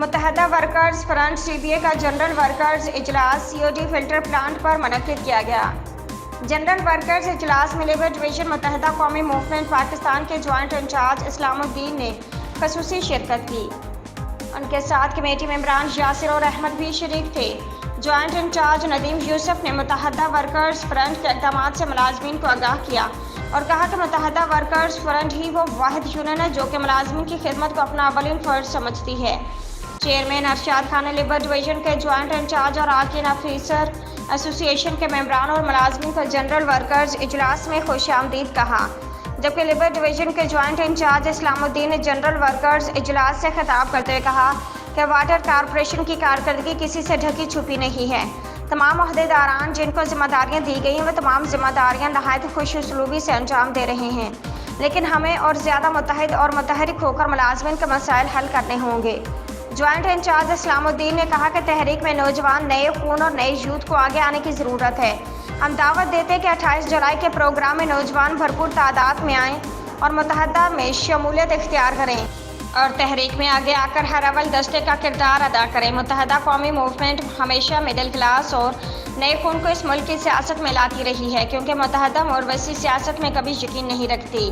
متحدہ workers front CBA کا general workers اجلاس COD فلٹر پلانٹ پر منعقد کیا گیا۔ جنرل ورکرز اجلاس میں لیبر ڈویژن متحدہ قومی موومنٹ پاکستان کے جوائنٹ انچارج اسلام الدین نے خصوصی شرکت کی۔ ان کے ساتھ کمیٹی ممبران یاسر اور احمد بھی شریک تھے۔ جوائنٹ انچارج ندیم یوسف نے متحدہ ورکرز فرنٹ کے اقدامات سے ملازمین کو آگاہ کیا اور کہا کہ متحدہ ورکرز فرنٹ ہی وہ واحد یونین ہے جو کہ ملازمین کی خدمت کو اپنا اولین فرض سمجھتی ہے۔ چیئرمین ارشاد خان نے لیبر ڈویژن کے جوائنٹ انچارج اور آرکین آفیسر ایسوسی ایشن کے ممبران اور ملازمین کو جنرل ورکرز اجلاس میں خوش آمدید کہا، جبکہ لیبر ڈویژن کے جوائنٹ انچارج اسلام الدین نے جنرل ورکرز اجلاس سے خطاب کرتے ہوئے کہا کہ واٹر کارپوریشن کی کارکردگی کسی سے ڈھکی چھپی نہیں ہے۔ تمام عہدیداران جن کو ذمہ داریاں دی گئی ہیں وہ تمام ذمہ داریاں نہایت خوش اسلوبی سے انجام دے رہے ہیں، لیکن ہمیں اور زیادہ متحد اور متحرک ہو کر ملازمین کے مسائل حل کرنے ہوں گے۔ جوائنٹ انچارج اسلام الدین نے کہا کہ تحریک میں نوجوان نئے خون اور نئے یوتھ کو آگے آنے کی ضرورت ہے۔ ہم دعوت دیتے ہیں کہ 28 جولائی کے پروگرام میں نوجوان بھرپور تعداد میں آئیں اور متحدہ میں شمولیت اختیار کریں اور تحریک میں آگے آ کر ہر اول دستے کا کردار ادا کریں۔ متحدہ قومی موومنٹ ہمیشہ مڈل کلاس اور نئے خون کو اس ملک کی سیاست میں لاتی رہی ہے، کیونکہ متحدہ اور وسیع سیاست میں کبھی یقین نہیں رکھتی۔